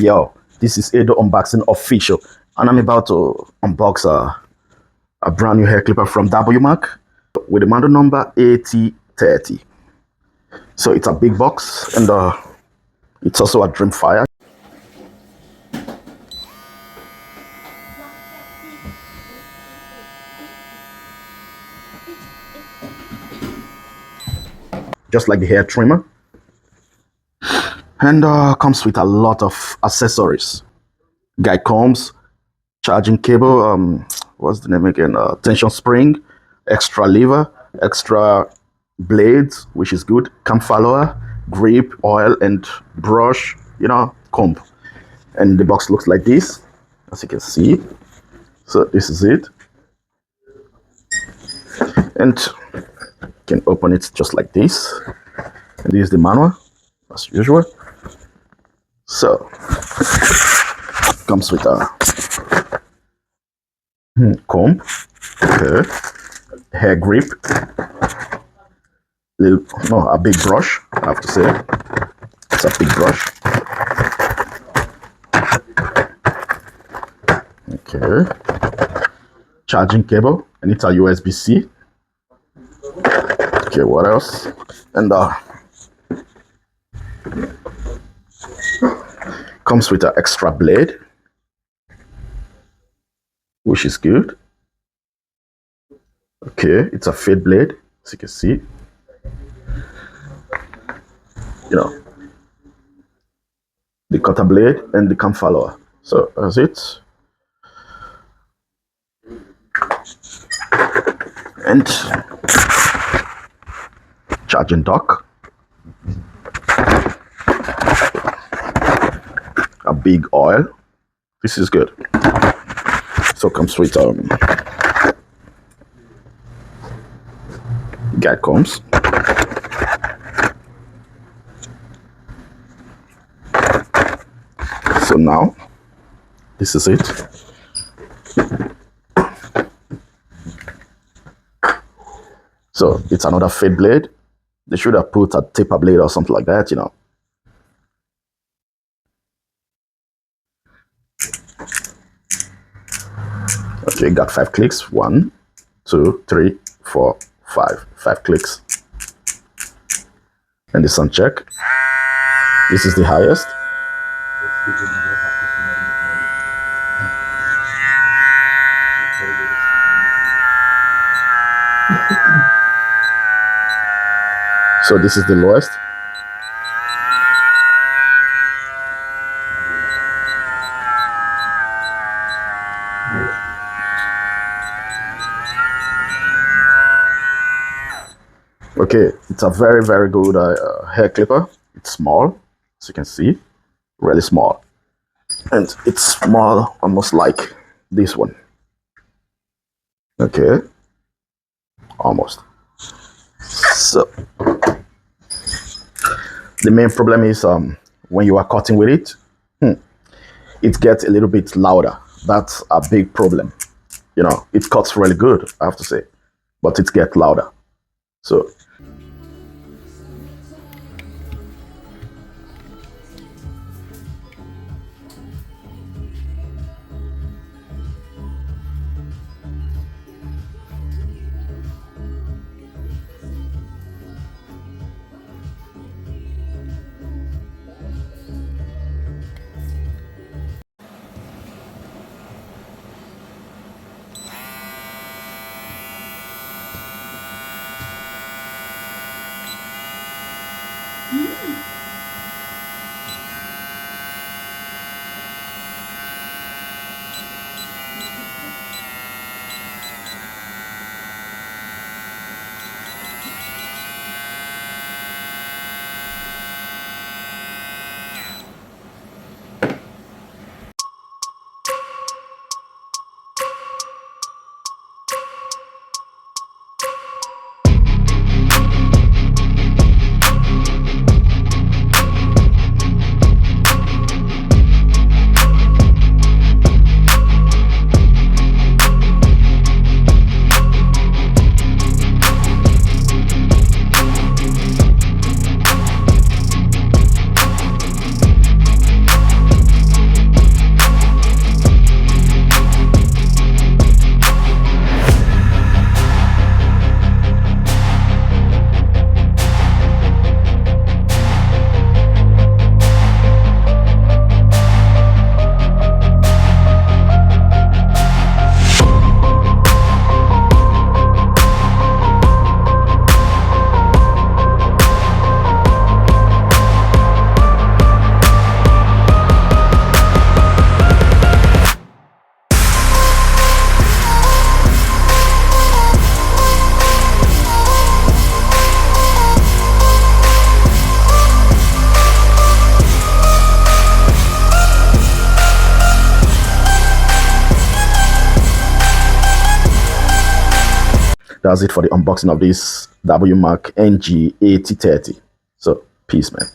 Yo, this is Edo Unboxing Official, and I'm about to unbox a brand new hair clipper from Wmark with the model number 8030. So it's a big box, and it's also a Dreamfire. Just like the hair trimmer, and comes with a lot of accessories: guide combs, charging cable, what's the name again, tension spring, extra lever, extra blades, which is good, cam follower, grip, oil, and brush, comb. And the box looks like this, as you can see. So this is it, and you can open it just like this. And this is the manual, as usual. So comes with a comb, okay, hair grip, a big brush, I have to say. It's a big brush. Okay. Charging cable, and it's a USB-C. Okay, what else? And comes with an extra blade, which is good. Okay, it's a fade blade, as you can see. The cutter blade and the cam follower. So that's it. And charging dock. A big oil. This is good. So comes with guide combs. So now this is it. So it's another fade blade. They should have put a taper blade or something like that, Okay, got 5 clicks. 1, 2, 3, 4, 5. 5 clicks. And the sound check. This is the highest. So this is the lowest. Okay, it's a very, very good hair clipper. It's small, as you can see, really small. And it's small, almost like this one. Okay, almost. So the main problem is when you are cutting with it, it gets a little bit louder. That's a big problem. It cuts really good, I have to say, but it gets louder. So That's it for the unboxing of this Wmark NG 8030. So peace, man.